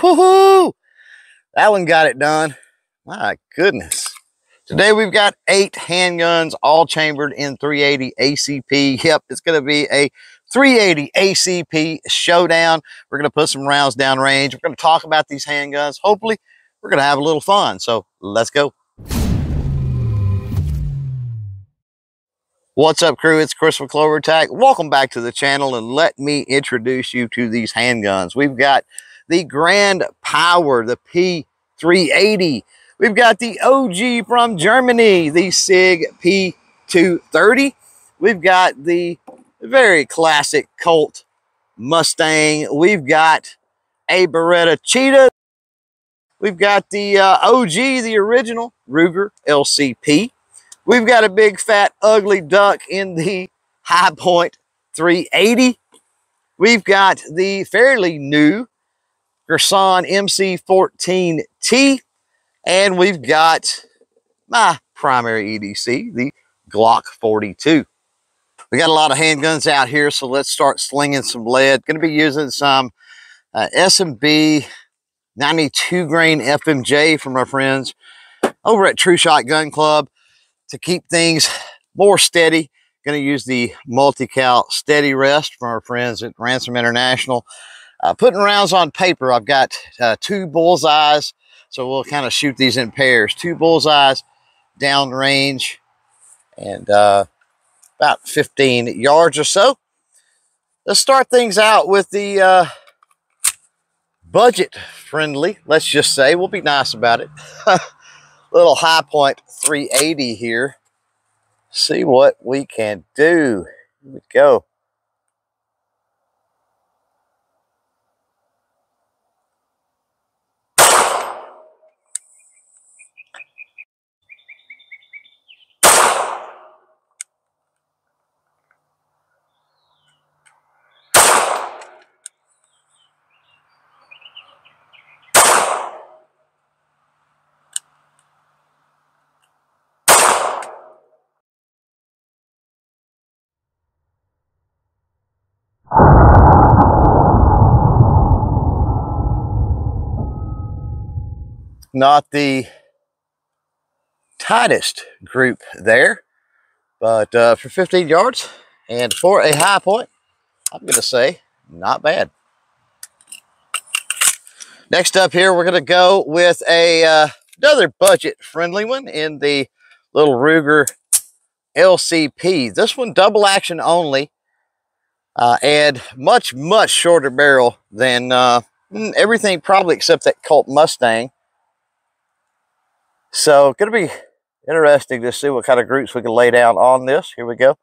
Woohoo! That one got it done. My goodness. Today we've got 8 handguns, all chambered in 380 ACP. Yep, it's going to be a 380 ACP Showdown. We're going to put some rounds down range. We're going to talk about these handguns. Hopefully, we're going to have a little fun. So let's go. What's up, crew? It's Chris from CloverTac. Welcome back to the channel, and let me introduce you to these handguns. We've got the Grand Power, the P380. We've got the OG from Germany, the SIG P230. We've got the very classic Colt Mustang. We've got a Beretta Cheetah. We've got the OG, the original Ruger LCP. We've got a big, fat, ugly duck in the High Point 380. We've got the fairly new Gerson MC14T. And we've got my primary EDC, the Glock 42. We got a lot of handguns out here, so let's start slinging some lead. Going to be using some S&B 92 grain FMJ from our friends over at TruSpec Gun Club. To keep things more steady, going to use the multi-cal steady rest from our friends at Ransom International. Putting rounds on paper, I've got 2 bullseyes, so we'll kind of shoot these in pairs. 2 bullseyes down range and about 15 yards or so. Let's start things out with the budget friendly, let's just say. We'll be nice about it. Little High Point 380 here. See what we can do. Here we go. Not the tightest group there, but for 15 yards and for a High Point, I'm going to say not bad. Next up here, we're going to go with another budget-friendly one in the little Ruger LCP. This one double action only, and much shorter barrel than everything probably except that Colt Mustang. So going to be interesting to see what kind of groups we can lay down on this. Here we go.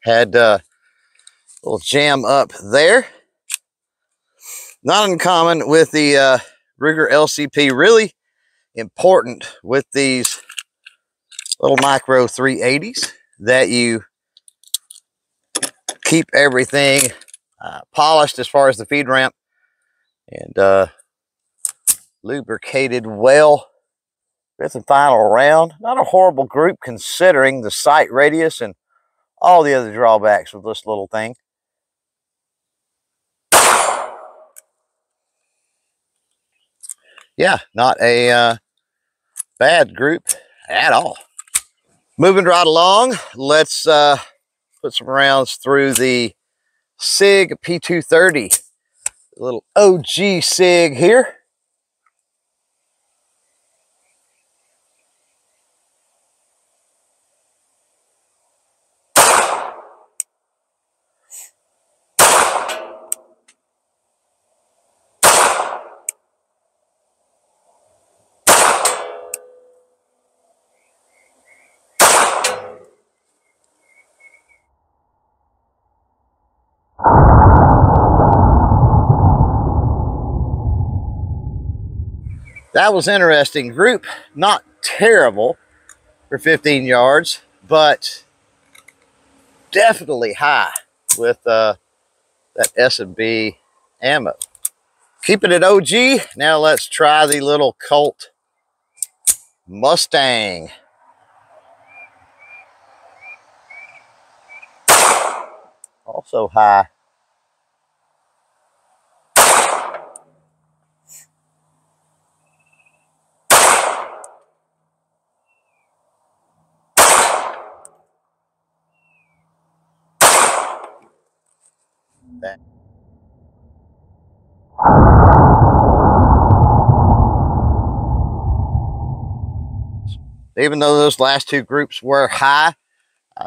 Had a little jam up there. Not uncommon with the Ruger LCP. Really important with these little micro 380s that you keep everything polished as far as the feed ramp and lubricated well. Fifth and final round. Not a horrible group considering the sight radius and all the other drawbacks with this little thing. Yeah, not a bad group at all. Moving right along, let's put some rounds through the SIG P230. A little OG SIG here. That was interesting. Group, not terrible for 15 yards, but definitely high with that S&B ammo. Keeping it OG. Now let's try the little Colt Mustang. Also high. That. Even though those last two groups were high,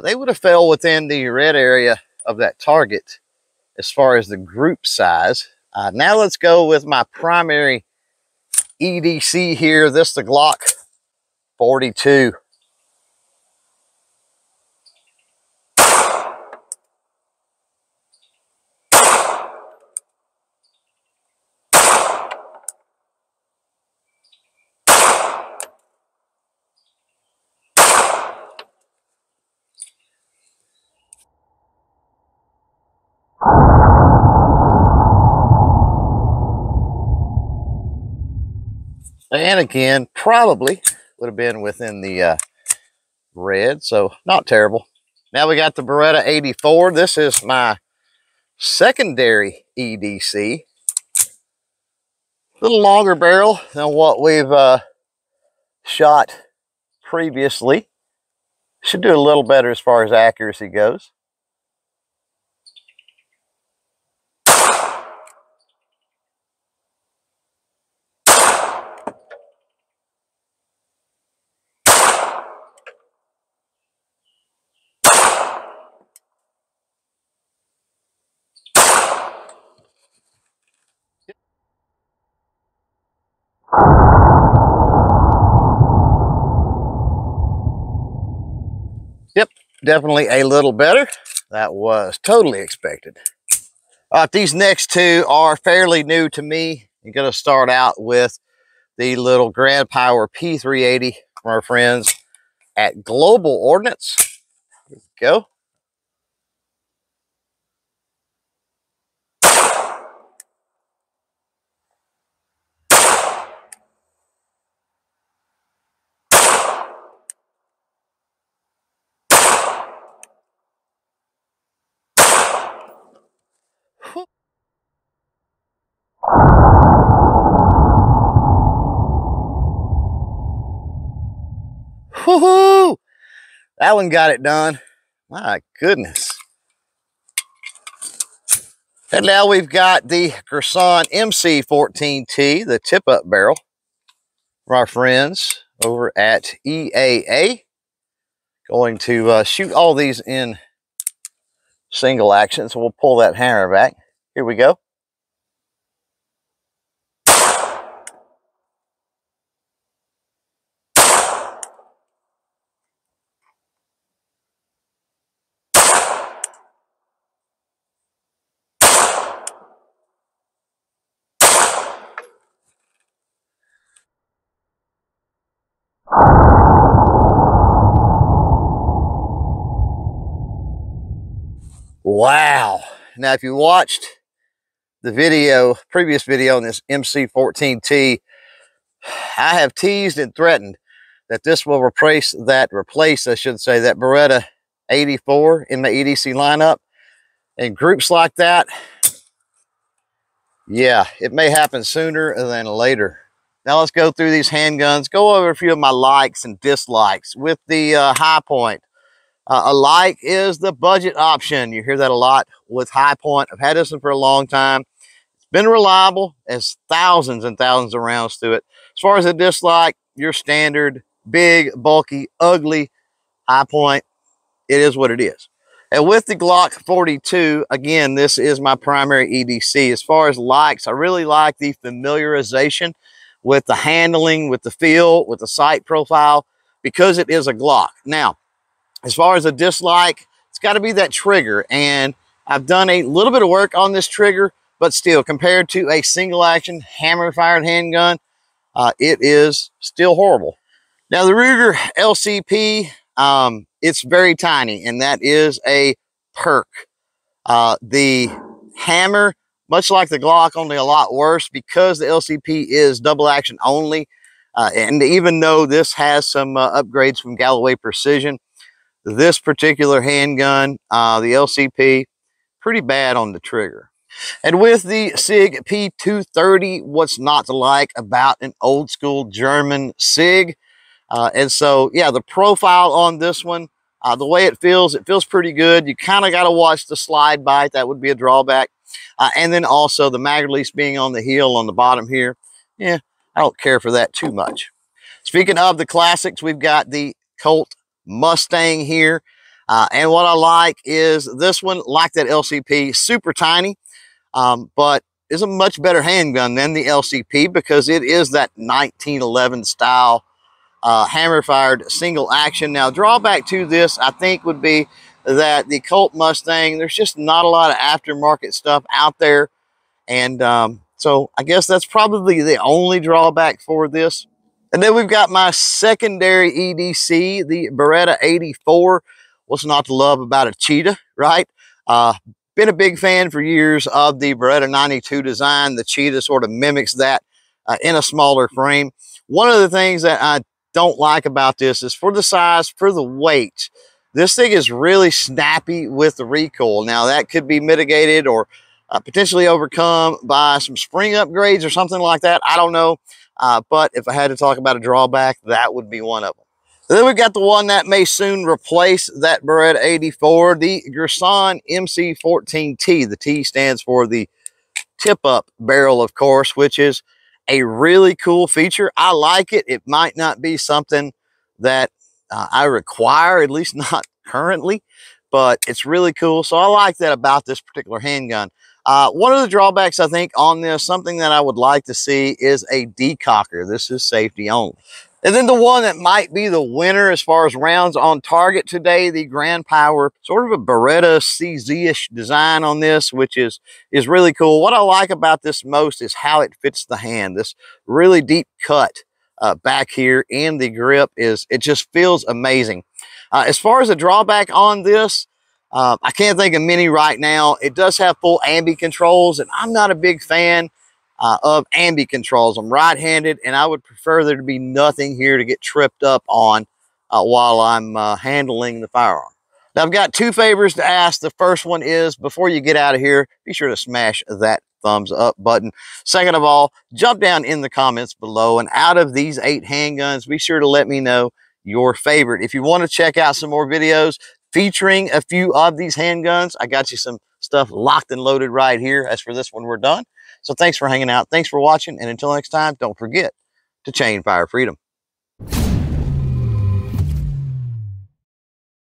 they would have fell within the red area of that target as far as the group size. Now let's go with my primary EDC here. This is the Glock 42. And again, probably would have been within the red, so not terrible. Now we got the Beretta 84. This is my secondary EDC. A little longer barrel than what we've shot previously. Should do a little better as far as accuracy goes. Yep, definitely a little better. That was totally expected. These next two are fairly new to me. I'm going to start out with the little Grand Power P380 from our friends at Global Ordnance. Here we go. Woohoo! That one got it done. My goodness. And now we've got the Gerson MC14T, the tip-up barrel from our friends over at EAA. Going to shoot all these in single action, so we'll pull that hammer back. Here we go. Wow. Now, if you watched the video, previous video on this MC14T, I have teased and threatened that this will replace, I should say, that Beretta 84 in the EDC lineup. In groups like that, yeah, it may happen sooner than later. Now let's go through these handguns, go over a few of my likes and dislikes. With the High Point, a like is the budget option. You hear that a lot with High Point. I've had this one for a long time. It's been reliable, has thousands and thousands of rounds to it. As far as a dislike, your standard, big, bulky, ugly High Point, it is what it is. And with the Glock 42, again, this is my primary EDC. As far as likes, I really like the familiarization with the handling, with the feel, with the sight profile, because it is a Glock. Now, as far as a dislike, it's got to be that trigger. And I've done a little bit of work on this trigger, but still, compared to a single action hammer-fired handgun, it is still horrible. Now the Ruger LCP, it's very tiny, and that is a perk. The hammer, much like the Glock, only a lot worse because the LCP is double action only. And even though this has some upgrades from Galloway Precision, this particular handgun, the LCP, pretty bad on the trigger. And with the SIG P230, what's not to like about an old school German SIG? And so, yeah, the profile on this one, the way it feels pretty good. You kind of got to watch the slide bite. That would be a drawback. And then also the mag release being on the heel on the bottom here. Yeah, I don't care for that too much. Speaking of the classics, we've got the Colt Mustang here. And what I like is this one, like that LCP, super tiny, but is a much better handgun than the LCP because it is that 1911 style hammer-fired single action. Now, drawback to this, I think, would be that the Colt Mustang, there's just not a lot of aftermarket stuff out there. And so I guess that's probably the only drawback for this. And then we've got my secondary EDC, the Beretta 84. What's not to love about a cheetah, right? Been a big fan for years of the Beretta 92 design. The cheetah sort of mimics that in a smaller frame. One of the things that I don't like about this is for the size, for the weight, this thing is really snappy with the recoil. Now that could be mitigated or potentially overcome by some spring upgrades or something like that. I don't know. But if I had to talk about a drawback, that would be one of them. And then we've got the one that may soon replace that Beretta 84, the Girsan MC14T. The T stands for the tip-up barrel, of course, which is a really cool feature. I like it. It might not be something that I require, at least not currently, but it's really cool. So I like that about this particular handgun. One of the drawbacks, I think, on this, something that I would like to see is a decocker. This is safety only. And then the one that might be the winner as far as rounds on target today, the Grand Power, sort of a Beretta CZ-ish design on this, which is really cool. What I like about this most is how it fits the hand. This really deep cut back here in the grip it just feels amazing. As far as a drawback on this, I can't think of many right now. It does have full ambi controls, and I'm not a big fan of ambi controls. I'm right-handed, and I would prefer there to be nothing here to get tripped up on while I'm handling the firearm. Now, I've got two favors to ask. The first one is, before you get out of here, be sure to smash that thumbs up button. Second of all, jump down in the comments below, and out of these 8 handguns, be sure to let me know your favorite. If you want to check out some more videos featuring a few of these handguns, I got you some stuff locked and loaded right here. As for this one, we're done. So thanks for hanging out. Thanks for watching. And until next time, don't forget to chain fire freedom.